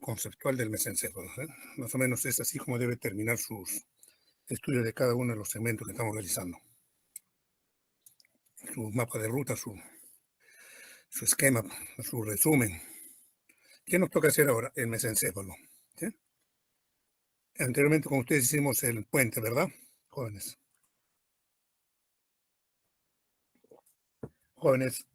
conceptual del mesencéfalo. Más o menos es así como debe terminar sus estudios de cada uno de los segmentos que estamos realizando. Su mapa de ruta, su esquema, su resumen. ¿Qué nos toca hacer ahora? El mesencéfalo. ¿Sí? Anteriormente con ustedes hicimos el puente, ¿verdad, jóvenes? Jóvenes.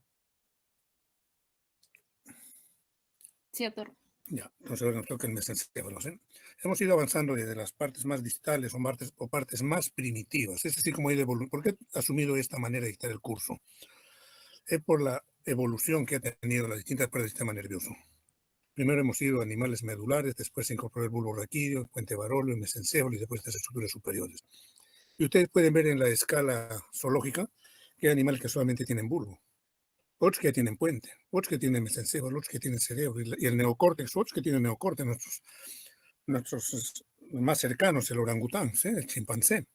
Sí, doctor. Ya, entonces ahora nos toca el mesencéfalo. ¿Sí? Hemos ido avanzando desde las partes más distales o partes más primitivas. Es así como ¿Por qué he asumido esta manera de dictar el curso? Es por la evolución que ha tenido las distintas partes del sistema nervioso. Primero hemos ido a animales medulares, después se incorporó el bulbo raquídeo, el puente baróleo, el mesencéfalo y después estas estructuras superiores. Y ustedes pueden ver en la escala zoológica que hay animales que solamente tienen bulbo, otros que tienen puente, otros que tienen mesencéfalo, otros que tienen cerebro y el neocórtex, otros que tienen neocórtex, nuestros más cercanos, el orangután, ¿sí? El chimpancé.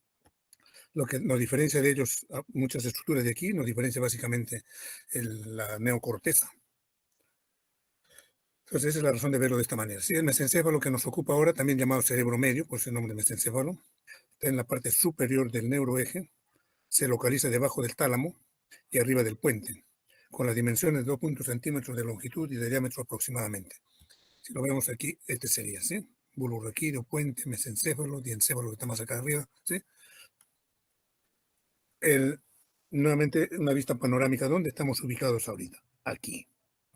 Lo que nos diferencia de ellos, muchas estructuras de aquí, nos diferencia básicamente la neocorteza. Entonces esa es la razón de verlo de esta manera. Sí, el mesencéfalo que nos ocupa ahora, también llamado cerebro medio, por ese nombre de mesencéfalo, está en la parte superior del neuroeje, se localiza debajo del tálamo y arriba del puente, con las dimensiones de 2 centímetros de longitud y de diámetro aproximadamente. Si lo vemos aquí, este sería, ¿sí? Bulbo raquídeo, puente, mesencéfalo, diencéfalo que está más acá arriba, ¿sí? Nuevamente, una vista panorámica, ¿dónde estamos ubicados ahorita? Aquí.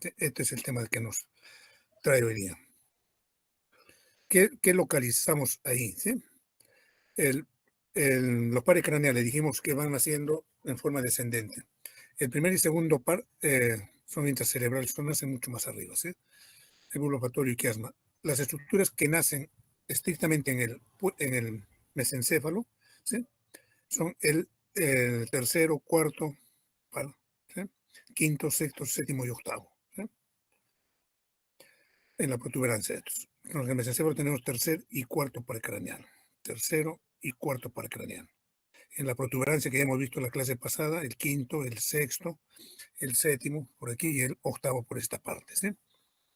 ¿Sí? Este es el tema que nos trae hoy día. ¿Qué localizamos ahí? ¿Sí? Los pares craneales dijimos que van naciendo en forma descendente. El primer y segundo par son intracerebrales, son nacen mucho más arriba, ¿sí? El bulbo olfatorio y quiasma. Las estructuras que nacen estrictamente en el mesencéfalo, ¿sí? Son el tercero, cuarto par, ¿sí? Quinto, sexto, séptimo y octavo, ¿sí? En la protuberancia de estos. En el mesencéfalo tenemos tercer y cuarto par craneal. Tercero y cuarto par craneal. En la protuberancia que ya hemos visto en la clase pasada, el quinto, el sexto, el séptimo por aquí y el octavo por esta parte, ¿sí?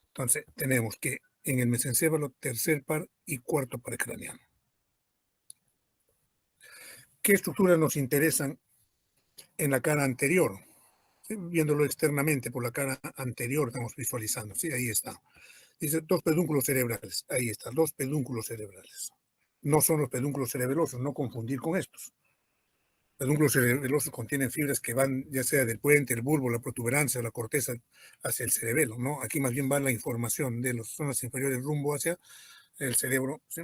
Entonces tenemos que en el mesencéfalo tercer par y cuarto par craneal. ¿Qué estructuras nos interesan en la cara anterior? ¿Sí? Viéndolo externamente por la cara anterior estamos visualizando, ¿sí? Ahí está. Dice 2 pedúnculos cerebrales, ahí está, 2 pedúnculos cerebrales. No son los pedúnculos cerebelosos, no confundir con estos. Los pedúnculos cerebelosos contienen fibras que van ya sea del puente, el bulbo, la protuberancia, la corteza hacia el cerebelo, ¿no? Aquí más bien va la información de las zonas inferiores rumbo hacia el cerebro, ¿sí?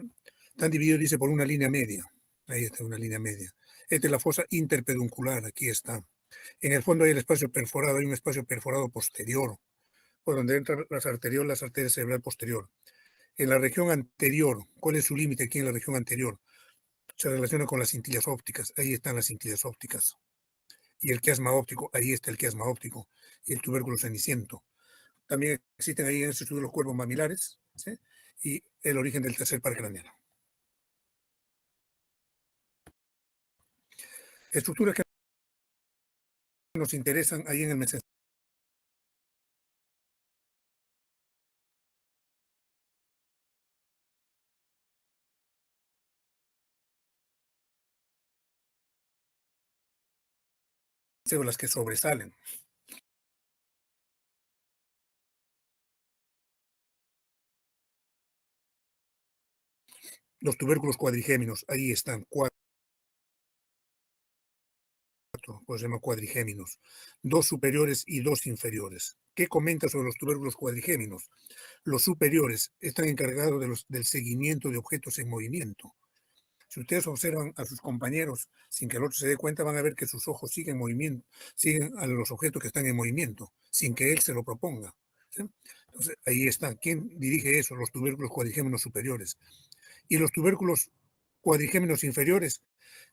Están divididos, dice, por una línea media. Ahí está una línea media. Esta es la fosa interpeduncular, aquí está. En el fondo hay el espacio perforado, hay un espacio perforado posterior, por donde entran las arteriolas, la arteria cerebral posterior. En la región anterior, ¿cuál es su límite aquí en la región anterior? Se relaciona con las cintillas ópticas, ahí están las cintillas ópticas. Y el quiasma óptico, ahí está el quiasma óptico. Y el tubérculo ceniciento. También existen ahí en ese estudio los cuerpos mamilares, ¿sí? Y el origen del tercer par craneal. Estructuras que nos interesan ahí en el mesencéfalo. Las que sobresalen. Los tubérculos cuadrigéminos, ahí están, 4, pues se llaman cuadrigéminos, 2 superiores y 2 inferiores. ¿Qué comenta sobre los tubérculos cuadrigéminos? Los superiores están encargados del seguimiento de objetos en movimiento. Si ustedes observan a sus compañeros sin que el otro se dé cuenta, van a ver que sus ojos siguen movimiento, siguen a los objetos que están en movimiento, sin que él se lo proponga, ¿sí? Entonces, ahí está. ¿Quién dirige eso? Los tubérculos cuadrigéminos superiores. Y los tubérculos cuadrigéminos inferiores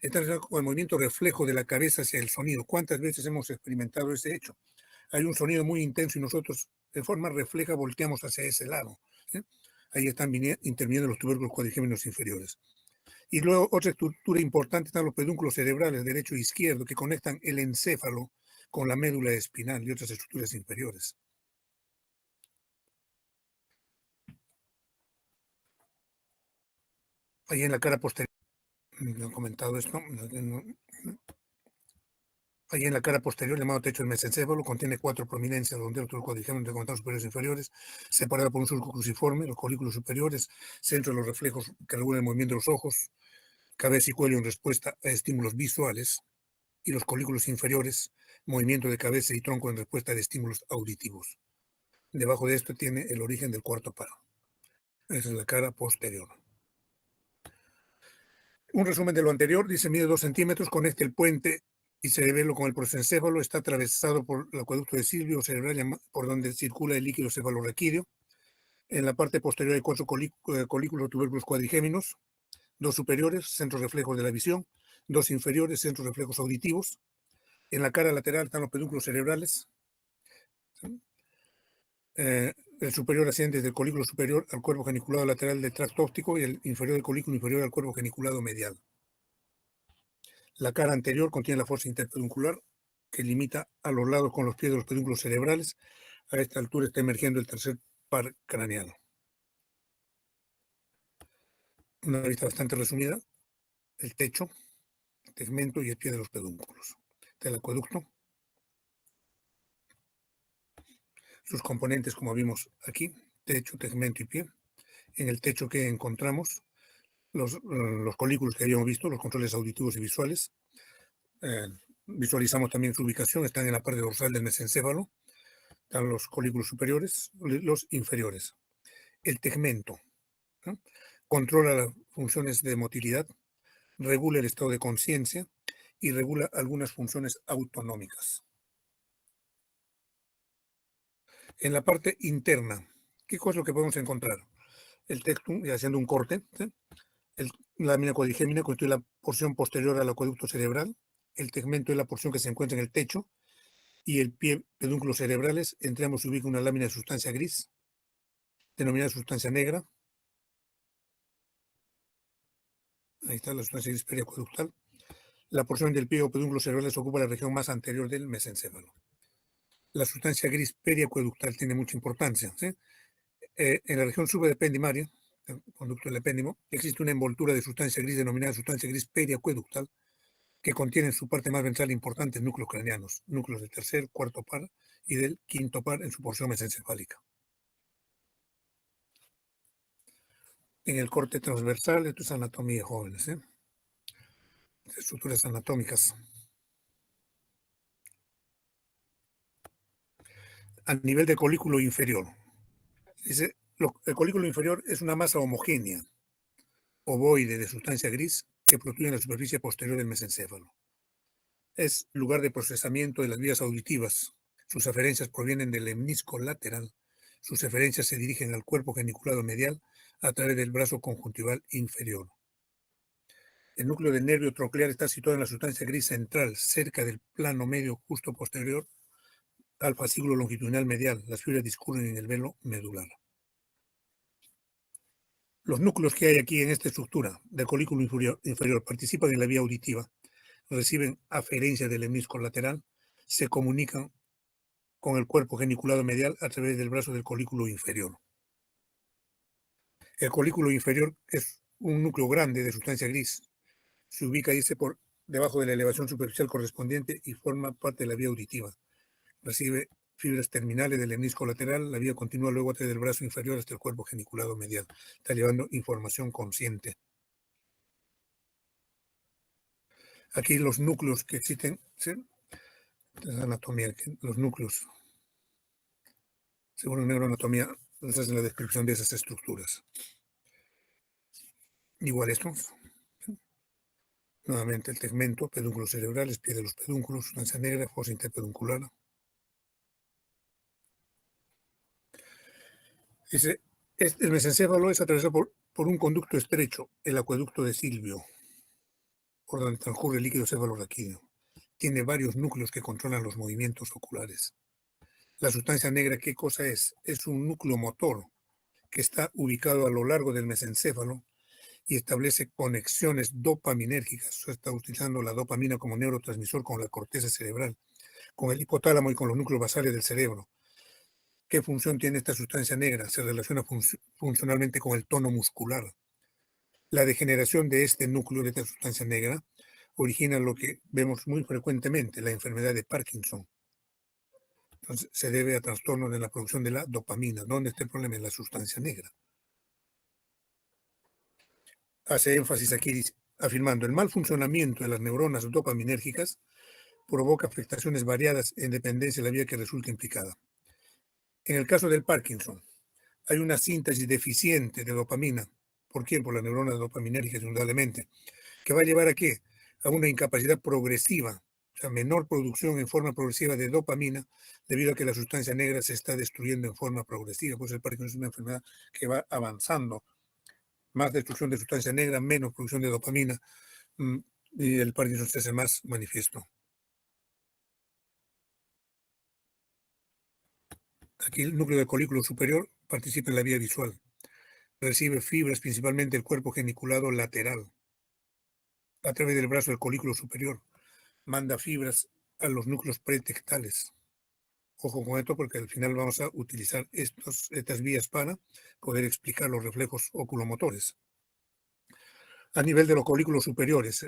están con el movimiento reflejo de la cabeza hacia el sonido. ¿Cuántas veces hemos experimentado ese hecho? Hay un sonido muy intenso y nosotros de forma refleja volteamos hacia ese lado, ¿sí? Ahí están interviniendo los tubérculos cuadrigéminos inferiores. Y luego otra estructura importante están los pedúnculos cerebrales derecho e izquierdo que conectan el encéfalo con la médula espinal y otras estructuras inferiores. Ahí en la cara posterior, no he comentado esto, ahí en la cara posterior, llamado techo del mesencéfalo, contiene 4 prominencias donde el cuadrigémino de conectados superiores e inferiores, separada por un surco cruciforme, los colículos superiores, centro de los reflejos que regulan el movimiento de los ojos, cabeza y cuello en respuesta a estímulos visuales, y los colículos inferiores, movimiento de cabeza y tronco en respuesta a estímulos auditivos. Debajo de esto tiene el origen del cuarto par. Esa es la cara posterior. Un resumen de lo anterior, dice mide 2 centímetros, conecta el puente y cerebelo con el prosencéfalo, está atravesado por el acueducto de Silvio cerebral por donde circula el líquido cefalorraquídeo. En la parte posterior hay 4 colículos tubérculos cuadrigéminos, 2 superiores, centros reflejos de la visión, 2 inferiores, centros reflejos auditivos. En la cara lateral están los pedúnculos cerebrales. El superior asciende desde el colículo superior al cuerpo geniculado lateral del tracto óptico y el inferior del colículo inferior al cuerpo geniculado medial. La cara anterior contiene la fosa interpeduncular que limita a los lados con los pies de los pedúnculos cerebrales. A esta altura está emergiendo el tercer par craneal. Una vista bastante resumida, el techo, el tegmento y el pie de los pedúnculos. Del acueducto, sus componentes como vimos aquí, techo, tegmento y pie. En el techo que encontramos los colículos que habíamos visto, los controles auditivos y visuales. Visualizamos también su ubicación, están en la parte dorsal del mesencéfalo, están los colículos superiores, los inferiores. El tegmento, ¿no? Controla las funciones de motilidad, regula el estado de conciencia y regula algunas funciones autonómicas. En la parte interna, ¿qué cosa es lo que podemos encontrar? El tectum, y haciendo un corte, ¿sí? La lámina cuadrigémina constituye la porción posterior al acueducto cerebral, el tegmento es la porción que se encuentra en el techo, y el pie, pedúnculos cerebrales, entre ambos se ubica una lámina de sustancia gris, denominada sustancia negra. Ahí está la sustancia gris periacueductal. La porción del pie o pedúnculos cerebrales ocupa la región más anterior del mesencéfalo. La sustancia gris periacueductal tiene mucha importancia, ¿sí? En la región subependimaria, el conducto del epéndimo, existe una envoltura de sustancia gris denominada sustancia gris periacueductal que contiene en su parte más ventral importantes núcleos craneanos, núcleos del tercer, cuarto par y del quinto par en su porción mesencefálica. En el corte transversal, esto es anatomía, jóvenes, estructuras anatómicas. A nivel de colículo inferior, dice, el colículo inferior es una masa homogénea, ovoide de sustancia gris que protruye en la superficie posterior del mesencéfalo. Es lugar de procesamiento de las vías auditivas. Sus aferencias provienen del lemnisco lateral. Sus eferencias se dirigen al cuerpo geniculado medial a través del brazo conjuntival inferior. El núcleo del nervio troclear está situado en la sustancia gris central, cerca del plano medio justo posterior al fascículo longitudinal medial. Las fibras discurren en el velo medular. Los núcleos que hay aquí en esta estructura del colículo inferior participan en la vía auditiva, reciben aferencia del lemnisco lateral, se comunican con el cuerpo geniculado medial a través del brazo del colículo inferior. El colículo inferior es un núcleo grande de sustancia gris. Se ubica, dice, por debajo de la elevación superficial correspondiente y forma parte de la vía auditiva. Recibe fibras terminales del lemnisco lateral, la vía continúa luego a través del brazo inferior hasta el cuerpo geniculado medial. Está llevando información consciente. Aquí los núcleos que existen, ¿sí? La anatomía, los núcleos, según la neuroanatomía, esa es la descripción de esas estructuras. Igual esto, nuevamente el tegmento, pedúnculos cerebrales, pie de los pedúnculos, sustancia negra, fosa interpeduncular. Dice, el mesencéfalo es atravesado por un conducto estrecho, el acueducto de Silvio, por donde transcurre el líquido cefalorraquídeo. Tiene varios núcleos que controlan los movimientos oculares. La sustancia negra, ¿qué cosa es? Es un núcleo motor que está ubicado a lo largo del mesencéfalo y establece conexiones dopaminérgicas. Se está utilizando la dopamina como neurotransmisor con la corteza cerebral, con el hipotálamo y con los núcleos basales del cerebro. ¿Qué función tiene esta sustancia negra? Se relaciona funcionalmente con el tono muscular. La degeneración de este núcleo de esta sustancia negra origina lo que vemos muy frecuentemente, la enfermedad de Parkinson. Entonces, se debe a trastornos en la producción de la dopamina. ¿Dónde está el problema? En la sustancia negra. Hace énfasis aquí, afirmando, el mal funcionamiento de las neuronas dopaminérgicas provoca afectaciones variadas en dependencia de la vía que resulta implicada. En el caso del Parkinson, hay una síntesis deficiente de dopamina. ¿Por quién? Por las neuronas dopaminérgicas, indudablemente. ¿Que va a llevar a qué? A una incapacidad progresiva, o sea, menor producción en forma progresiva de dopamina, debido a que la sustancia negra se está destruyendo en forma progresiva. Pues el Parkinson es una enfermedad que va avanzando. Más destrucción de sustancia negra, menos producción de dopamina, y el Parkinson se hace más manifiesto. Aquí el núcleo del colículo superior participa en la vía visual. Recibe fibras principalmente del cuerpo geniculado lateral, a través del brazo del colículo superior. Manda fibras a los núcleos pretectales. Ojo con esto porque al final vamos a utilizar estas vías para poder explicar los reflejos oculomotores. A nivel de los colículos superiores,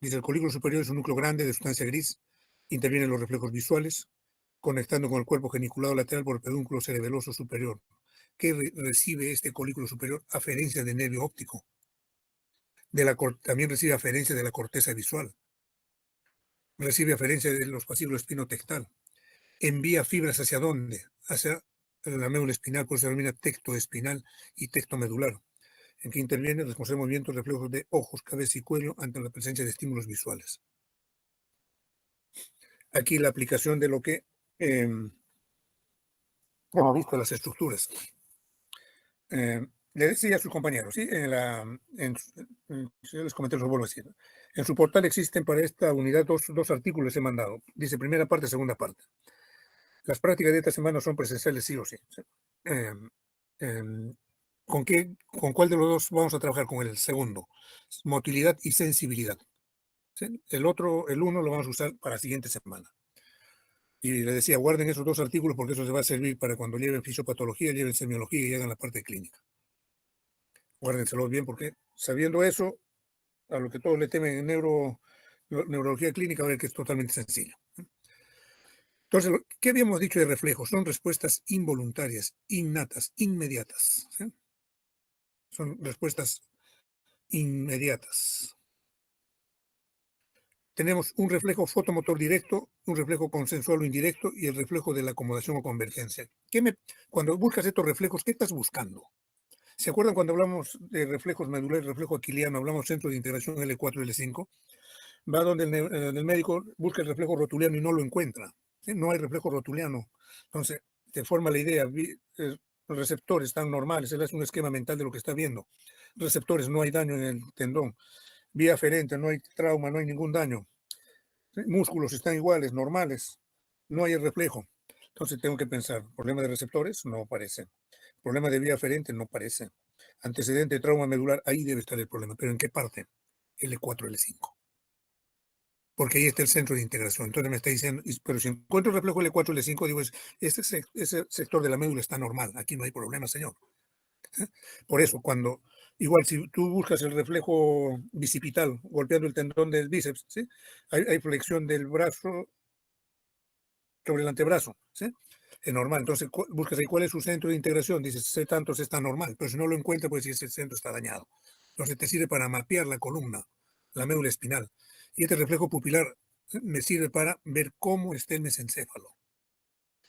dice el colículo superior es un núcleo grande de sustancia gris, intervienen los reflejos visuales, conectando con el cuerpo geniculado lateral por el pedúnculo cerebeloso superior. ¿Qué recibe este colículo superior? Aferencia de nervio óptico. También recibe aferencia de la corteza visual. Recibe aferencia de los fascículos espinotectal. Envía fibras hacia dónde? Hacia la médula espinal, por eso se denomina tecto espinal y tecto medular, en que interviene responsable de movimientos reflejos de ojos, cabeza y cuello ante la presencia de estímulos visuales. Aquí la aplicación de lo que hemos visto, las estructuras. Le decía a sus compañeros, ¿sí? Yo les comenté, los vuelvo a decir. En su portal existen para esta unidad dos artículos he mandado. Dice primera parte, segunda parte. Las prácticas de esta semana son presenciales sí o sí. ¿Sí? ¿Con cuál de los dos vamos a trabajar? Con el segundo. Motilidad y sensibilidad. ¿Sí? El uno lo vamos a usar para la siguiente semana. Y le decía, guarden esos dos artículos porque eso se va a servir para cuando lleven fisiopatología, lleven semiología y hagan la parte clínica. Guárdenselos bien porque sabiendo eso, a lo que todos le temen en neurología clínica, va a ver que es totalmente sencillo. Entonces, ¿qué habíamos dicho de reflejos? Son respuestas involuntarias, innatas, inmediatas. ¿Sí? Son respuestas inmediatas. Tenemos un reflejo fotomotor directo, un reflejo consensual o indirecto y el reflejo de la acomodación o convergencia. Cuando buscas estos reflejos, ¿qué estás buscando? ¿Se acuerdan cuando hablamos de reflejos medulares, reflejo aquiliano, hablamos centro de integración L4 y L5? Va donde el médico busca el reflejo rotuliano y no lo encuentra. ¿Sí? No hay reflejo rotuliano. Entonces, te forma la idea. Los receptores están normales. Él hace un esquema mental de lo que está viendo. Receptores, no hay daño en el tendón. Vía aferente, no hay trauma, no hay ningún daño. ¿Sí? Músculos están iguales, normales. No hay el reflejo. Entonces tengo que pensar, ¿problema de receptores? No parece. ¿Problema de vía aferente? No parece. Antecedente de trauma medular, ahí debe estar el problema. ¿Pero en qué parte? L4, L5. Porque ahí está el centro de integración. Entonces me está diciendo, pero si encuentro el reflejo L4, L5, digo, ese sector de la médula está normal, aquí no hay problema, señor. Por eso, igual si tú buscas el reflejo bicipital golpeando el tendón del bíceps, ¿sí? Hay flexión del brazo sobre el antebrazo, ¿sí? Es normal. Entonces buscas ahí cuál es su centro de integración, dices, sé tantos está normal, pero si no lo encuentras, pues si ese centro está dañado. Entonces te sirve para mapear la columna, la médula espinal. Y este reflejo pupilar me sirve para ver cómo está el mesencéfalo.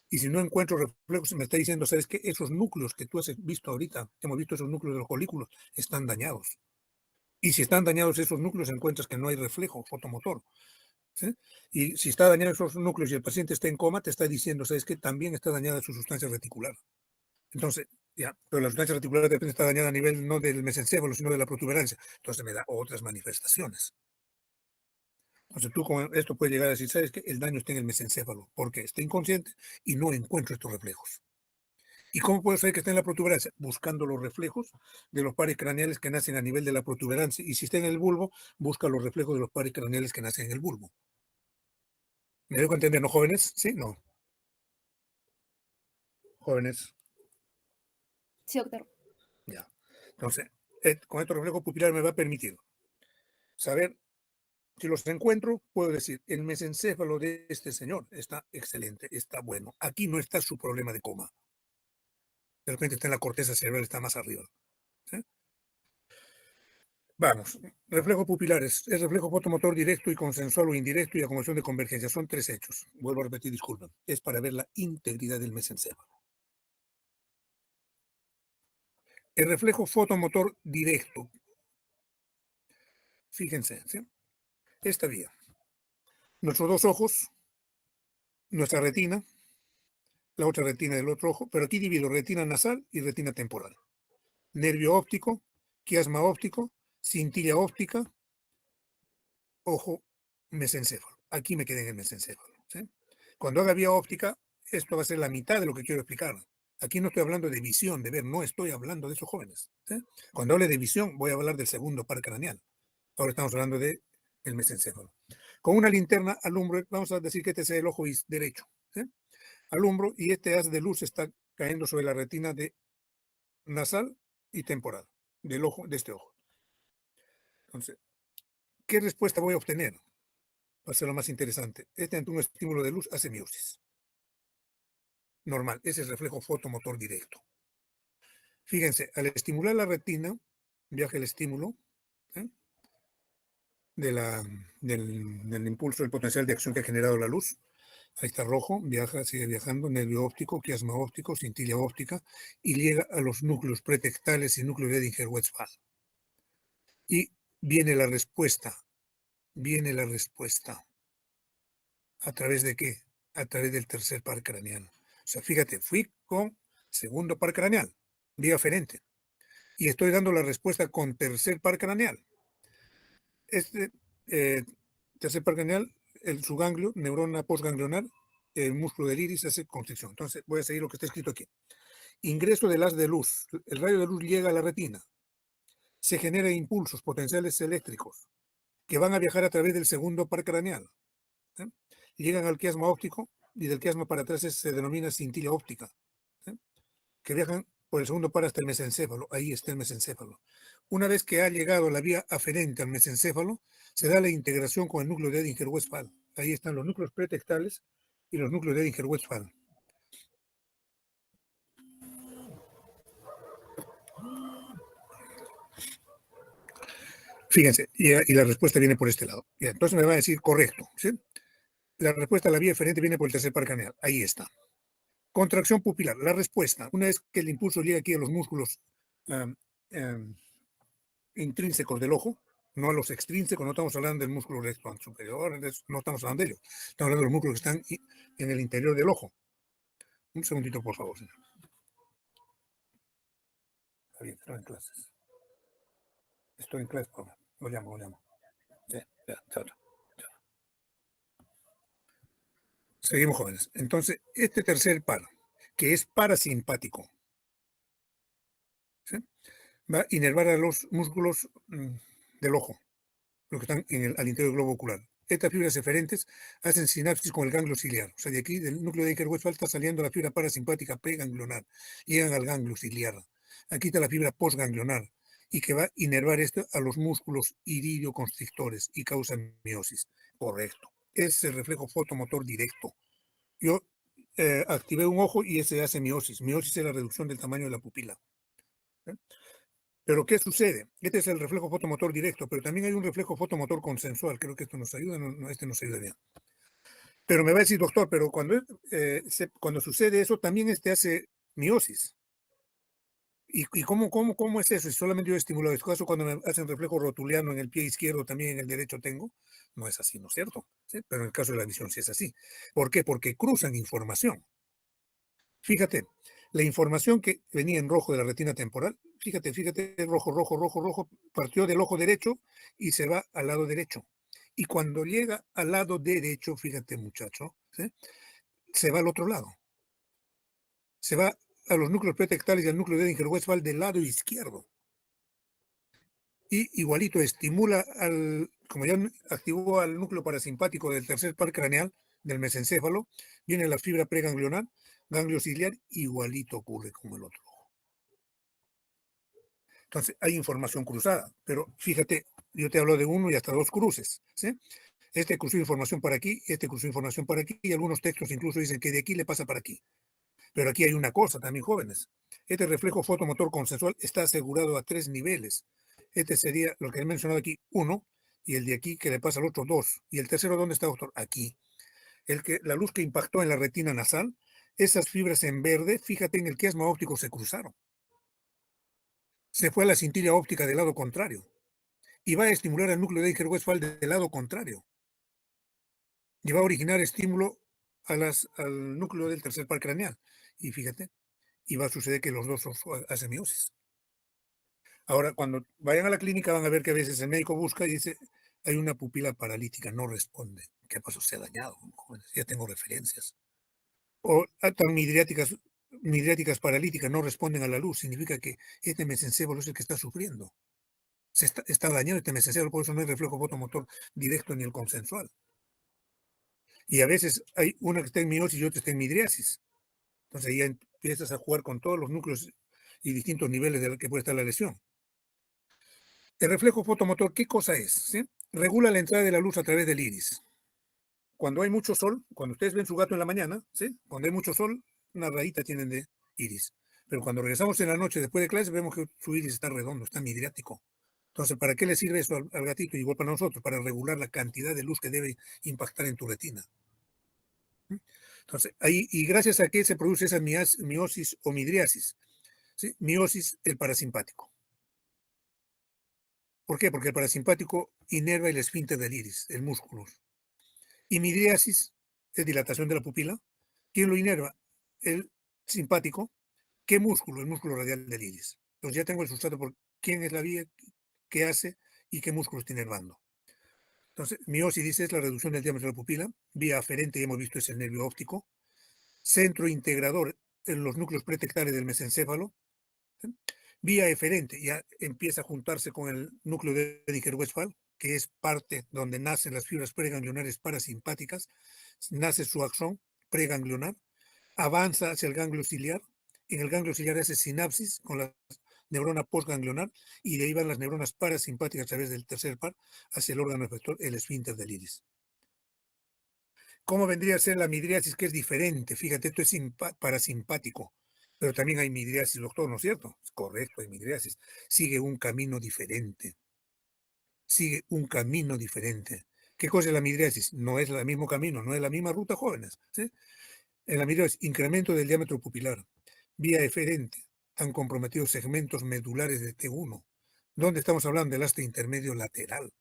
Y si no encuentro reflejos, me está diciendo, ¿sabes qué? Esos núcleos que tú has visto ahorita, hemos visto esos núcleos de los colículos, están dañados. Y si están dañados esos núcleos, encuentras que no hay reflejo fotomotor. ¿Sí? Y si está dañado esos núcleos y el paciente está en coma, te está diciendo, ¿sabes qué? También está dañada su sustancia reticular. Entonces, ya, pero la sustancia reticular de repente está dañada a nivel no del mesencéfalo, sino de la protuberancia. Entonces me da otras manifestaciones. Entonces tú con esto puedes llegar a decir, ¿sabes qué? El daño está en el mesencéfalo, porque está inconsciente y no encuentro estos reflejos. ¿Y cómo puedo saber que está en la protuberancia? Buscando los reflejos de los pares craneales que nacen a nivel de la protuberancia. Y si está en el bulbo, busca los reflejos de los pares craneales que nacen en el bulbo. ¿Me dejo entender, no, jóvenes? Sí, no. Jóvenes. Sí, doctor. Ya. Entonces, con estos reflejos pupilares me va a permitir saber, si los encuentro, puedo decir, el mesencéfalo de este señor está excelente, está bueno. Aquí no está su problema de coma. De repente está en la corteza cerebral, está más arriba. ¿Sí? Vamos, reflejo pupilares, es reflejo fotomotor directo y consensual o indirecto y acumulación de convergencia. Son 3 hechos. Vuelvo a repetir, disculpen. Es para ver la integridad del mesencéfalo. El reflejo fotomotor directo. Fíjense, ¿sí? Esta vía. Nuestros 2 ojos, nuestra retina, la otra retina del otro ojo, pero aquí divido retina nasal y retina temporal. Nervio óptico, quiasma óptico, cintilla óptica, ojo, mesencéfalo. Aquí me quedé en el mesencéfalo. ¿Sí? Cuando haga vía óptica, esto va a ser la mitad de lo que quiero explicar. Aquí no estoy hablando de visión, de ver, no estoy hablando de esos jóvenes. ¿Sí? Cuando hable de visión, voy a hablar del segundo par craneal. Ahora estamos hablando del mesencéfalo. Con una linterna alumbro, vamos a decir que este es el ojo derecho. ¿Sí? Alumbro y este haz de luz está cayendo sobre la retina nasal y temporal del ojo, de este ojo. Entonces, ¿qué respuesta voy a obtener? Va a ser lo más interesante. Ante un estímulo de luz hace miosis. Normal, ese es el reflejo fotomotor directo. Fíjense, al estimular la retina, viaja el estímulo ¿eh? del impulso, del potencial de acción que ha generado la luz. Ahí está rojo, viaja, sigue viajando, nervio óptico, quiasma óptico, cintilla óptica, y llega a los núcleos pretectales y núcleo de Edinger-Westphal. Y viene la respuesta. ¿A través de qué? A través del tercer par craneal. O sea, fíjate, fui con segundo par craneal, vía aferente, y estoy dando la respuesta con tercer par craneal. Este tercer par craneal, su ganglio, neurona postganglionar, el músculo del iris hace constricción. Entonces, voy a seguir lo que está escrito aquí. Ingreso del haz de luz. El rayo de luz llega a la retina. Se generan impulsos potenciales eléctricos que van a viajar a través del segundo par craneal. ¿Eh? Llegan al quiasma óptico y del quiasma para atrás se denomina cintilla óptica, ¿eh? Que viajan por el segundo par hasta el mesencéfalo. Ahí está el mesencéfalo. Una vez que ha llegado la vía aferente al mesencéfalo, se da la integración con el núcleo de Edinger-Westphal. Ahí están los núcleos pretextales y los núcleos de Edinger-Westphal. Fíjense, y la respuesta viene por este lado. Y entonces me va a decir correcto, ¿sí? La respuesta a la vía aferente viene por el tercer par craneal. Ahí está. Contracción pupilar. La respuesta, una vez que el impulso llega aquí a los músculos intrínsecos del ojo, no a los extrínsecos, no estamos hablando del músculo recto superior, no estamos hablando de ellos. Estamos hablando de los músculos que están en el interior del ojo. Un segundito, por favor, señor. Está bien, estoy en clases. Estoy en clases, por favor. Lo llamo. Sí, ya, chao. Seguimos, jóvenes. Entonces, este tercer par, que es parasimpático, ¿sí? Va a inervar a los músculos del ojo, los que están al interior del globo ocular. Estas fibras eferentes hacen sinapsis con el ganglio ciliar. O sea, de aquí, del núcleo de Edinger-Westphal, está saliendo la fibra parasimpática preganglionar. Llegan al ganglio ciliar. Aquí está la fibra postganglionar y que va a inervar esto a los músculos iridio-constrictores y causa miosis. Correcto. Es el reflejo fotomotor directo. Yo activé un ojo y ese hace miosis. Miosis es la reducción del tamaño de la pupila. ¿Eh? Pero ¿qué sucede? Este es el reflejo fotomotor directo, pero también hay un reflejo fotomotor consensual. Creo que esto nos ayuda, este nos ayuda bien. Pero me va a decir, doctor, pero cuando sucede eso, también hace miosis. ¿Y cómo es eso? Si solamente yo estimulo esto, ¿acaso cuando me hacen reflejo rotuliano en el pie izquierdo, también en el derecho tengo? No es así, ¿no es cierto? ¿Sí? Pero en el caso de la visión sí es así. ¿Por qué? Porque cruzan información. Fíjate, la información que venía en rojo de la retina temporal, fíjate, rojo, partió del ojo derecho y se va al lado derecho. Y cuando llega al lado derecho, fíjate muchacho, ¿sí? Se va al otro lado. Se va a los núcleos pretectales y al núcleo de Edinger-Westphal del lado izquierdo. Y igualito estimula como ya activó al núcleo parasimpático del tercer par craneal, del mesencéfalo, viene la fibra preganglionar, ganglio ciliar, igualito ocurre como el otro. Entonces, hay información cruzada, pero fíjate, yo te hablo de uno y hasta dos cruces, ¿sí? Este cruzó información para aquí, este cruzó información para aquí, y algunos textos incluso dicen que de aquí le pasa para aquí. Pero aquí hay una cosa también, jóvenes. Este reflejo fotomotor consensual está asegurado a 3 niveles. Este sería lo que he mencionado aquí, uno, y el de aquí que le pasa al otro, dos. Y el tercero, ¿dónde está, doctor? Aquí. La luz que impactó en la retina nasal, esas fibras en verde, fíjate en el quiasma óptico se cruzaron. Se fue a la cintilla óptica del lado contrario y va a estimular el núcleo de Eicher-Westphal del lado contrario y va a originar estímulo al núcleo del tercer par craneal. Y fíjate, y va a suceder que los dos hacen meiosis. Ahora, cuando vayan a la clínica van a ver que a veces el médico busca y dice, hay una pupila paralítica, no responde. ¿Qué pasó? Se ha dañado. Jóvenes, ya tengo referencias. O tan midriáticas paralíticas no responden a la luz. Significa que este mesencéfalo es el que está sufriendo. Está dañado este mesencéfalo, por eso no hay reflejo fotomotor directo ni el consensual. Y a veces hay una que está en meiosis y otra está en midriasis. Entonces ahí ya empiezas a jugar con todos los núcleos y distintos niveles de que puede estar la lesión. El reflejo fotomotor, ¿qué cosa es? ¿Sí? Regula la entrada de la luz a través del iris. Cuando hay mucho sol, cuando ustedes ven su gato en la mañana, ¿sí? Cuando hay mucho sol, una rayita tienen de iris. Pero cuando regresamos en la noche después de clase, vemos que su iris está redondo, está midriático. Entonces, ¿para qué le sirve eso al gatito? Igual para nosotros, para regular la cantidad de luz que debe impactar en tu retina. Entonces, ahí, y gracias a qué se produce esa miosis o midriasis. ¿Sí? Miosis, el parasimpático. ¿Por qué? Porque el parasimpático inerva el esfínter del iris, el músculo. Y midriasis es dilatación de la pupila. ¿Quién lo inerva? El simpático. ¿Qué músculo? El músculo radial del iris. Entonces ya tengo el sustrato por quién es la vía, qué hace y qué músculo está inervando. Entonces, miosis dice es la reducción del diámetro de la pupila. Vía aferente, ya hemos visto, es el nervio óptico. Centro integrador en los núcleos pretectales del mesencéfalo. ¿Sí? Vía eferente ya empieza a juntarse con el núcleo de Edinger-Westphal, que es parte donde nacen las fibras preganglionares parasimpáticas, nace su axón preganglionar, avanza hacia el ganglio ciliar, en el ganglio ciliar hace sinapsis con la neurona postganglionar y de ahí van las neuronas parasimpáticas a través del tercer par hacia el órgano efector, el esfínter del iris. ¿Cómo vendría a ser la midriasis? Que es diferente. Fíjate, esto es parasimpático, pero también hay midriasis, doctor, ¿no es cierto? Es correcto, hay midriasis. Sigue un camino diferente. Sigue un camino diferente. ¿Qué cosa es la midriasis? No es el mismo camino, no es la misma ruta, jóvenes. ¿Sí? En la midriasis, incremento del diámetro pupilar. Vía eferente. Están comprometidos segmentos medulares de T1. ¿Dónde estamos hablando? Del asta intermedio lateral.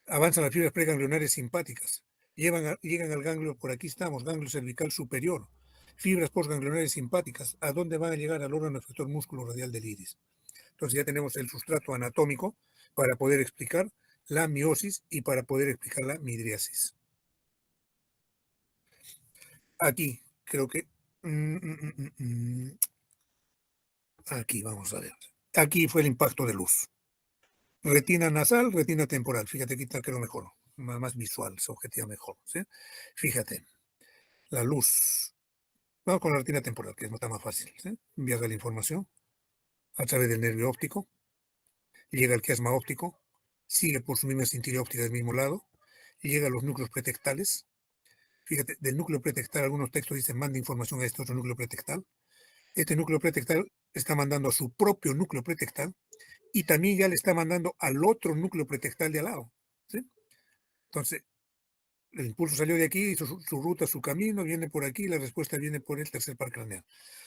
Avanzan las fibras preganglionares simpáticas. Llegan al ganglio, por aquí estamos, ganglio cervical superior. Fibras postganglionares simpáticas. ¿A dónde van a llegar? Al órgano efector músculo radial del iris. Entonces ya tenemos el sustrato anatómico para poder explicar la miosis y para poder explicar la midriasis. Aquí, creo que... aquí, vamos a ver. Aquí fue el impacto de luz. Retina nasal, retina temporal. Fíjate, aquí está, creo mejor. Más visual, se objetiva mejor. ¿Sí? Fíjate, la luz. Vamos con la retina temporal, que está más fácil. ¿Sí? Viaja la información a través del nervio óptico, llega al quiasma óptico, sigue por su misma cintilla óptica del mismo lado, llega a los núcleos pretectales. Fíjate, del núcleo pretectal, algunos textos dicen manda información a este otro núcleo pretectal. Este núcleo pretectal está mandando a su propio núcleo pretectal y también ya le está mandando al otro núcleo pretectal de al lado. ¿Sí? Entonces, el impulso salió de aquí, hizo su ruta, su camino, viene por aquí, la respuesta viene por el tercer par craneal.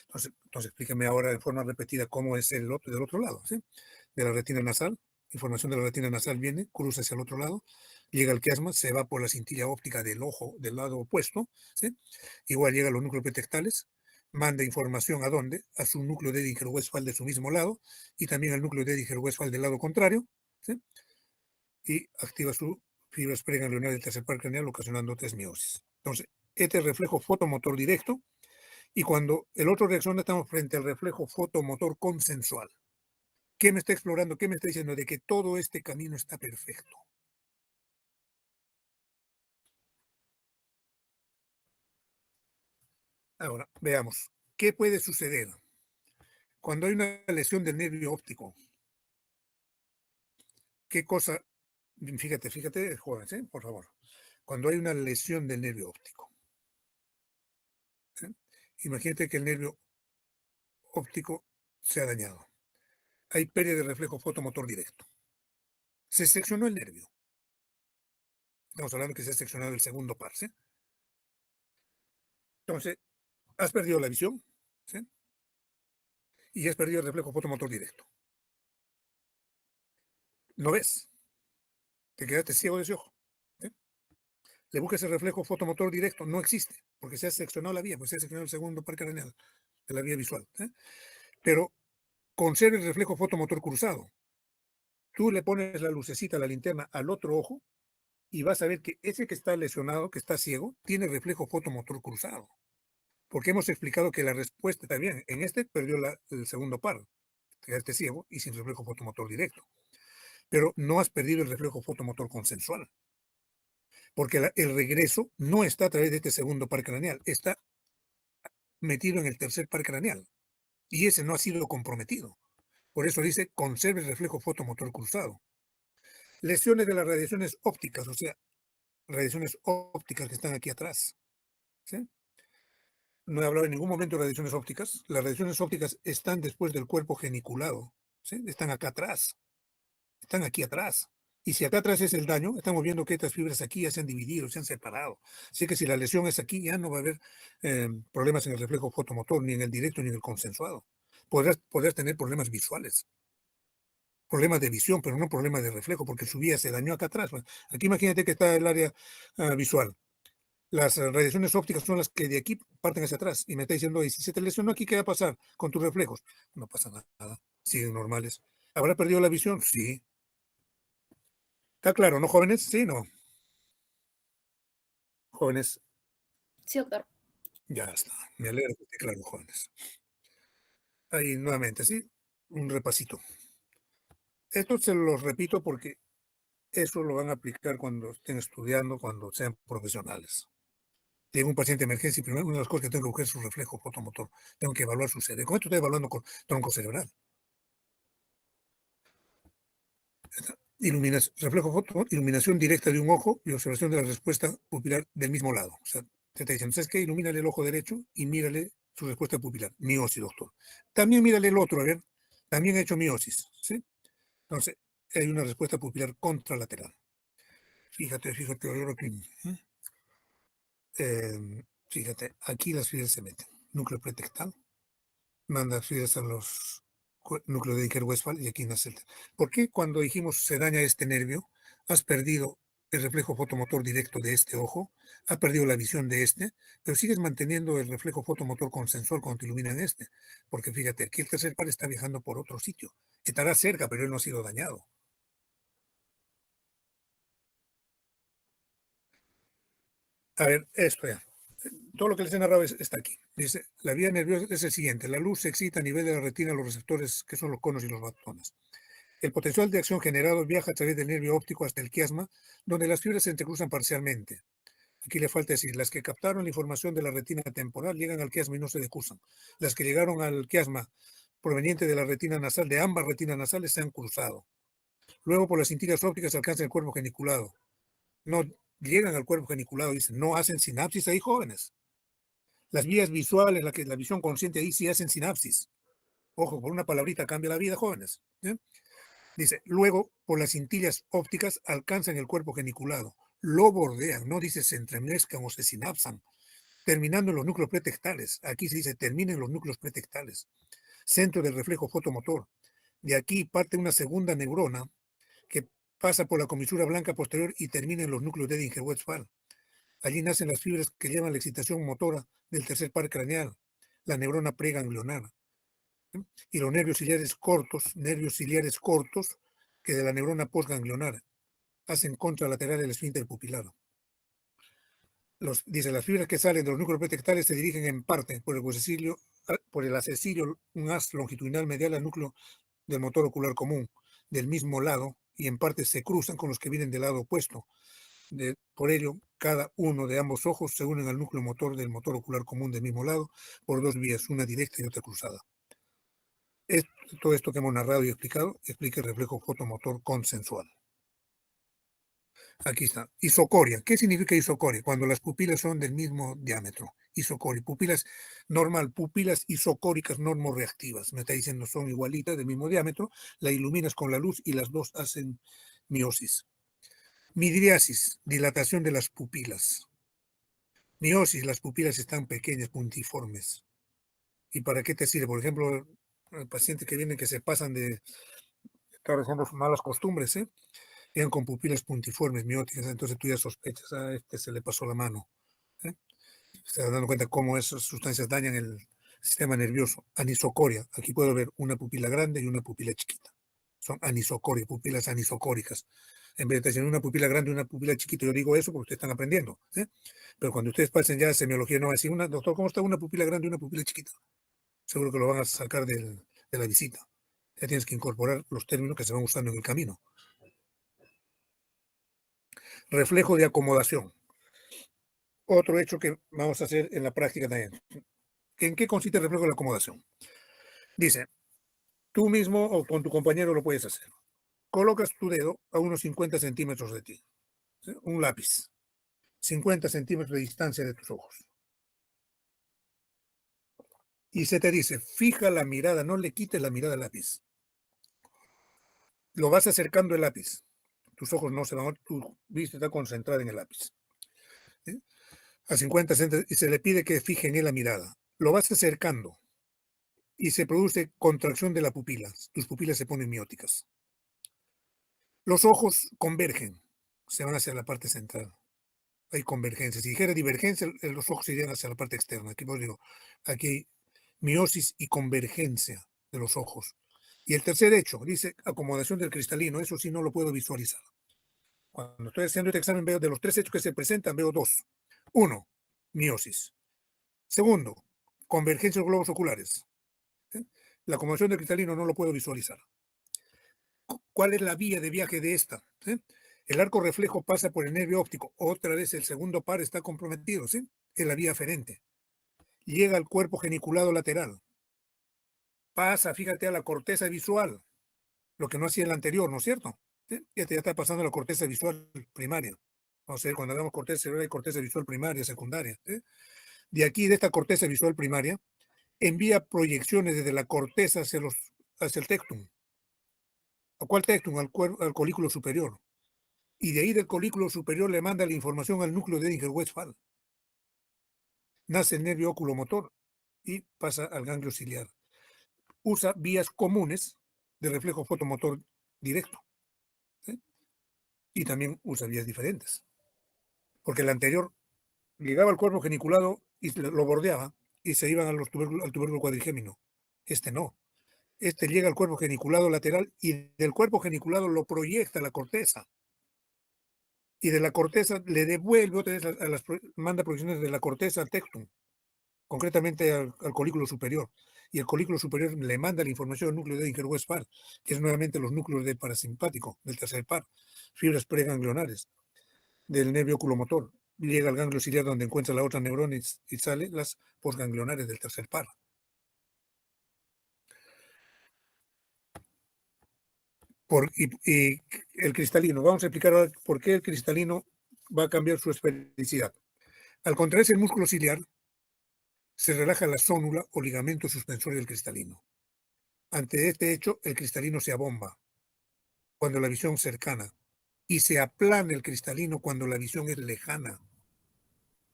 Entonces explíqueme ahora de forma repetida cómo es el otro, del otro lado, ¿sí? De la retina nasal, información de la retina nasal viene, cruza hacia el otro lado, llega al quiasma, se va por la cintilla óptica del ojo del lado opuesto, ¿sí? Igual llega a los núcleos pretectales, manda información a dónde, a su núcleo de Edinger-Westphal de su mismo lado y también al núcleo de Edinger-Westphal del lado contrario, ¿sí? Y activa su fibras preganglionares del tercer par craneal, ocasionando miosis. Entonces, este es reflejo fotomotor directo, y cuando el otro reacciona, estamos frente al reflejo fotomotor consensual. ¿Qué me está explorando? ¿Qué me está diciendo? De que todo este camino está perfecto. Ahora, veamos, ¿qué puede suceder? Cuando hay una lesión del nervio óptico, ¿qué cosa? Fíjate, jóvenes, por favor. Cuando hay una lesión del nervio óptico, ¿sí? Imagínate que el nervio óptico se ha dañado. Hay pérdida de reflejo fotomotor directo. Se seccionó el nervio. Estamos hablando que se ha seccionado el segundo par, ¿sí? Entonces, has perdido la visión, ¿sí? Y has perdido el reflejo fotomotor directo. No ves, te quedaste ciego de ese ojo, ¿sí? Le buscas el reflejo fotomotor directo, no existe, porque se ha seccionado la vía, pues se ha seccionado el segundo par craneal de la vía visual, ¿sí? Pero conserva el reflejo fotomotor cruzado. Tú le pones la lucecita, la linterna al otro ojo y vas a ver que ese que está lesionado, que está ciego, tiene reflejo fotomotor cruzado. Porque hemos explicado que la respuesta también, en este perdió el segundo par, te quedaste ciego y sin reflejo fotomotor directo. Pero no has perdido el reflejo fotomotor consensual, porque el regreso no está a través de este segundo par craneal, está metido en el tercer par craneal y ese no ha sido comprometido. Por eso dice conserve el reflejo fotomotor cruzado. Lesiones de las radiaciones ópticas, o sea, radiaciones ópticas que están aquí atrás, ¿sí? No he hablado en ningún momento de radiaciones ópticas. Las radiaciones ópticas están después del cuerpo geniculado, ¿sí? Están acá atrás, están aquí atrás. Y si acá atrás es el daño, estamos viendo que estas fibras aquí ya se han dividido, se han separado. Así que si la lesión es aquí, ya no va a haber problemas en el reflejo fotomotor, ni en el directo, ni en el consensuado. Podrás tener problemas visuales, problemas de visión, pero no problemas de reflejo, porque su vía se dañó acá atrás. Bueno, aquí imagínate que está el área visual. Las radiaciones ópticas son las que de aquí parten hacia atrás. Y me está diciendo, y si se te lesionó aquí, ¿qué va a pasar con tus reflejos? No pasa nada, siguen normales. ¿Habrá perdido la visión? Sí. ¿Está claro, no, jóvenes? Sí, no. Jóvenes, Sí, doctor. ya está. Me alegro que esté claro, jóvenes. Ahí nuevamente, sí, un repasito. Esto se lo repito porque eso lo van a aplicar cuando estén estudiando, cuando sean profesionales. Llega un paciente de emergencia y primero una de las cosas que tengo que buscar es su reflejo fotomotor. Tengo que evaluar su cerebro. Con esto estoy evaluando con tronco cerebral. Reflejo foto, iluminación directa de un ojo y observación de la respuesta pupilar del mismo lado. O sea, te está diciendo, ¿sabes qué? Ilumínale el ojo derecho y mírale su respuesta pupilar. Miosis, doctor. También mírale el otro, a ver. También ha hecho miosis, ¿sí? Entonces, hay una respuesta pupilar contralateral. Fíjate, ahora que, fíjate, aquí las fibras se meten. Núcleo pretectal, manda fibras a los núcleos de Iker-Westphal y aquí nace el. ¿Por qué cuando dijimos se daña este nervio, has perdido el reflejo fotomotor directo de este ojo, has perdido la visión de este, pero sigues manteniendo el reflejo fotomotor consensual cuando te iluminan este? Porque fíjate, aquí el tercer par está viajando por otro sitio. Estará cerca, pero él no ha sido dañado. A ver, esto ya. Todo lo que les he narrado está aquí. Dice, la vía nerviosa es el siguiente. La luz se excita a nivel de la retina los receptores que son los conos y los batones. El potencial de acción generado viaja a través del nervio óptico hasta el quiasma, donde las fibras se entrecruzan parcialmente. Aquí le falta decir, las que captaron la información de la retina temporal llegan al quiasma y no se decruzan. Las que llegaron al quiasma proveniente de la retina nasal, de ambas retinas nasales, se han cruzado. Luego, por las cintillas ópticas, alcanzan el cuerpo geniculado. No llegan al cuerpo geniculado, dicen, no hacen sinapsis ahí, jóvenes. Las vías visuales, la visión consciente ahí sí hacen sinapsis. Ojo, por una palabrita cambia la vida, jóvenes. ¿Eh? Dice, luego, por las cintillas ópticas alcanzan el cuerpo geniculado, lo bordean, no dice se entremezclan o se sinapsan, terminando en los núcleos pretectales. Aquí se dice terminen los núcleos pretectales, centro del reflejo fotomotor. De aquí parte una segunda neurona que pasa por la comisura blanca posterior y termina en los núcleos de Edinger-Westphal. Allí nacen las fibras que llevan la excitación motora del tercer par craneal, la neurona preganglionar. Y los nervios ciliares cortos, que de la neurona postganglionar hacen contralateral el esfínter pupilar. Dice, las fibras que salen de los núcleos pretectales se dirigen en parte por el acecilio, un haz longitudinal medial al núcleo del motor ocular común, del mismo lado, y en parte se cruzan con los que vienen del lado opuesto. Por ello, cada uno de ambos ojos se unen al núcleo motor del motor ocular común del mismo lado por dos vías, una directa y otra cruzada. Todo esto que hemos narrado y explicado explica el reflejo fotomotor consensual. Aquí está. Isocoria. ¿Qué significa isocoria? Cuando las pupilas son del mismo diámetro. Isocoria. Pupilas normal, pupilas isocóricas normorreactivas. Me está diciendo son igualitas, del mismo diámetro. La iluminas con la luz y las dos hacen miosis. Midriasis, dilatación de las pupilas. Miosis, las pupilas están pequeñas, puntiformes. ¿Y para qué te sirve? Por ejemplo, pacientes que vienen que se pasan de, por ejemplo, malas costumbres, llegan con pupilas puntiformes, mióticas, entonces tú ya sospechas, se le pasó la mano. Se están dando cuenta cómo esas sustancias dañan el sistema nervioso. Anisocoria, aquí puedo ver una pupila grande y una pupila chiquita. Son anisocoria, pupilas anisocóricas. En vez de tener una pupila grande y una pupila chiquita, yo digo eso porque ustedes están aprendiendo. Pero cuando ustedes pasen ya a semiología, no va a decir, doctor, ¿cómo está una pupila grande y una pupila chiquita? Seguro que lo van a sacar de la visita. Ya tienes que incorporar los términos que se van usando en el camino. Reflejo de acomodación. Otro hecho que vamos a hacer en la práctica también. ¿En qué consiste el reflejo de la acomodación? Dice, tú mismo o con tu compañero lo puedes hacer. Colocas tu dedo a unos 50 centímetros de ti. ¿Sí? Un lápiz. 50 centímetros de distancia de tus ojos. Y se te dice, fija la mirada, no le quites la mirada al lápiz. Lo vas acercando el lápiz. Tus ojos no se van, tu vista está concentrada en el lápiz. ¿Sí? A 50 centímetros y se le pide que fije en él la mirada. Lo vas acercando y se produce contracción de la pupila. Tus pupilas se ponen mióticas. Los ojos convergen, se van hacia la parte central. Hay convergencia. Si dijera divergencia, los ojos se irían hacia la parte externa. Aquí pues digo, aquí hay miosis y convergencia de los ojos. Y el tercer hecho, dice acomodación del cristalino. Eso sí no lo puedo visualizar. Cuando estoy haciendo este examen, veo de los tres hechos que se presentan, veo dos. Uno, miosis. Segundo, convergencia de los globos oculares. La acomodación del cristalino no lo puedo visualizar. ¿Cuál es la vía de viaje de esta? ¿Sí? El arco reflejo pasa por el nervio óptico. Otra vez el segundo par está comprometido, ¿sí? Es la vía aferente. Llega al cuerpo geniculado lateral. Pasa, fíjate, a la corteza visual, lo que no hacía el anterior, ¿no es cierto? ¿Sí? Ya está pasando a la corteza visual primaria. Vamos a ver, cuando hablamos corteza cerebral, hay corteza visual primaria, secundaria. ¿Sí? De aquí, de esta corteza visual primaria, envía proyecciones desde la corteza hacia el tectum. ¿A cuál tectum? Al colículo superior. Y de ahí del colículo superior le manda la información al núcleo de Edinger-Westphal. Nace el nervio oculomotor y pasa al ganglio ciliar. Usa vías comunes de reflejo fotomotor directo. ¿Sí? Y también usa vías diferentes. Porque el anterior llegaba al cuerpo geniculado y lo bordeaba y se iban al tubérculo cuadrigémino. Este no. Este llega al cuerpo geniculado lateral y del cuerpo geniculado lo proyecta a la corteza. Y de la corteza le devuelve otra vez manda proyecciones de la corteza al tectum, concretamente al colículo superior. Y el colículo superior le manda la información al núcleo de Edinger-Westphal, que es nuevamente los núcleos de parasimpático, del tercer par, fibras preganglionares, del nervio oculomotor. Llega al ganglio ciliar donde encuentra la otra neurona y sale las postganglionares del tercer par. Y el cristalino, vamos a explicar ahora por qué el cristalino va a cambiar su esfericidad. Al contraerse el músculo ciliar, se relaja la zónula o ligamento suspensor del cristalino. Ante este hecho, el cristalino se abomba cuando la visión es cercana y se aplana el cristalino cuando la visión es lejana.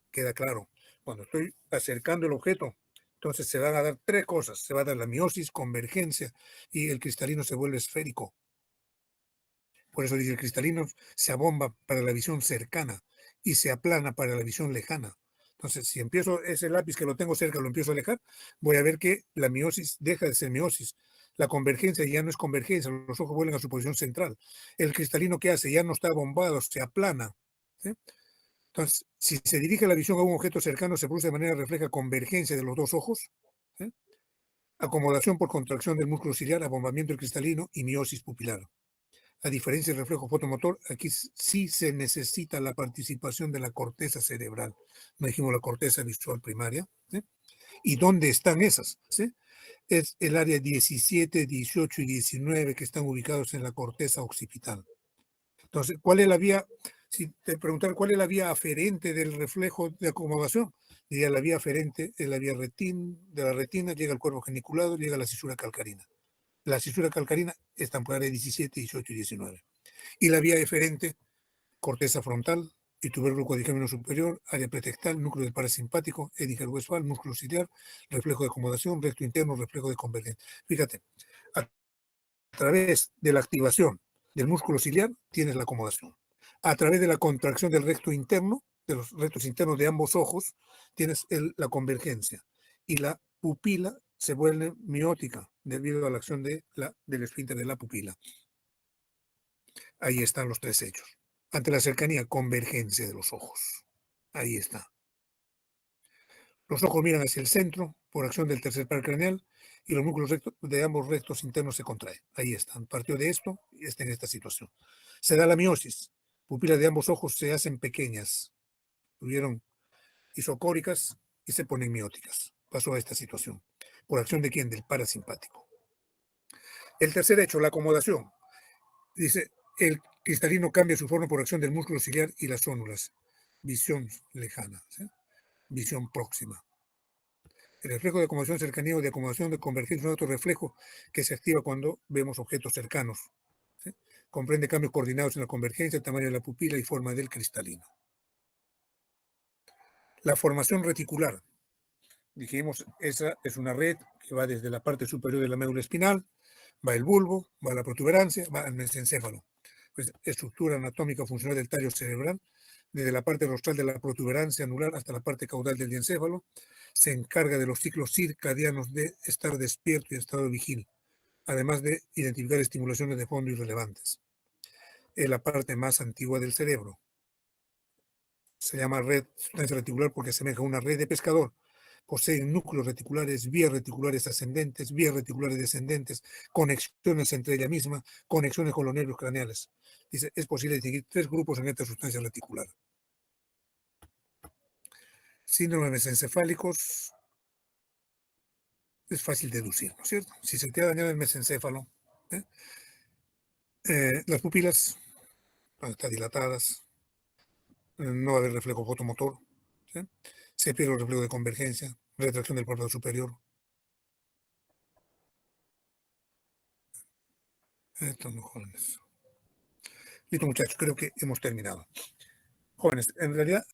Queda claro. Cuando estoy acercando el objeto, entonces se van a dar tres cosas. Se va a dar la miosis, convergencia y el cristalino se vuelve esférico. Por eso dice, el cristalino se abomba para la visión cercana y se aplana para la visión lejana. Entonces, si empiezo ese lápiz que lo tengo cerca, lo empiezo a alejar, voy a ver que la miosis deja de ser miosis. La convergencia ya no es convergencia, los ojos vuelven a su posición central. El cristalino, ¿qué hace? Ya no está abombado, se aplana. ¿Sí? Entonces, si se dirige la visión a un objeto cercano, se produce de manera refleja convergencia de los dos ojos, ¿sí? Acomodación por contracción del músculo ciliar, abombamiento del cristalino y miosis pupilar. A diferencia del reflejo fotomotor, aquí sí se necesita la participación de la corteza cerebral. No dijimos la corteza visual primaria. ¿Sí? ¿Y dónde están esas? ¿Sí? es el área 17, 18 y 19 que están ubicados en la corteza occipital. Entonces, ¿cuál es la vía? Si te preguntan cuál es la vía aferente del reflejo de acomodación, diría la vía aferente es la vía de la retina, llega al cuerpo geniculado, llega a la cisura calcarina. La cisura calcarina está en el área 17, 18 y 19. Y la vía eferente, corteza frontal y tubérculo cuadricémino superior, área pretextal, núcleo del parasimpático, Edinger-Westphal, músculo ciliar, reflejo de acomodación, recto interno, reflejo de convergencia. Fíjate, a través de la activación del músculo ciliar tienes la acomodación. A través de la contracción del recto interno, de los rectos internos de ambos ojos, tienes la convergencia. Y la pupila se vuelve miótica debido a la acción del esfínter de la pupila. Ahí están los tres hechos. Ante la cercanía, convergencia de los ojos. Ahí está. Los ojos miran hacia el centro por acción del tercer par craneal y los músculos de ambos rectos internos se contraen. Ahí están. Partió de esto y está en esta situación. Se da la miosis. Pupilas de ambos ojos se hacen pequeñas. Tuvieron isocóricas y se ponen mióticas. Pasó a esta situación. ¿Por acción de quién? Del parasimpático. El tercer hecho, la acomodación. Dice, el cristalino cambia su forma por acción del músculo ciliar y las ónulas. Visión lejana, ¿sí? Visión próxima. El reflejo de acomodación cercanía o de acomodación de convergencia es un otro reflejo que se activa cuando vemos objetos cercanos. ¿Sí? Comprende cambios coordinados en la convergencia, el tamaño de la pupila y forma del cristalino. La formación reticular. Dijimos, esa es una red que va desde la parte superior de la médula espinal, va el bulbo, va la protuberancia, va al mesencéfalo. Pues, estructura anatómica funcional del tallo cerebral, desde la parte rostral de la protuberancia anular hasta la parte caudal del diencéfalo, se encarga de los ciclos circadianos de estar despierto y estado vigil, además de identificar estimulaciones de fondo irrelevantes. Es la parte más antigua del cerebro. Se llama red sustancia reticular porque asemeja a una red de pescador. Posee núcleos reticulares, vías reticulares ascendentes, vías reticulares descendentes, conexiones entre ella misma, conexiones con los nervios craneales. Dice, es posible distinguir tres grupos en esta sustancia reticular. Síndromes mesencefálicos es fácil deducir, ¿no es cierto? Si se te ha dañado el mesencéfalo, las pupilas van a estar dilatadas, no va a haber reflejo fotomotor, ¿sí? Se pierde el reflejo de convergencia, retracción del párpado superior. Esto no, jóvenes. Listo, muchachos, creo que hemos terminado. Jóvenes, en realidad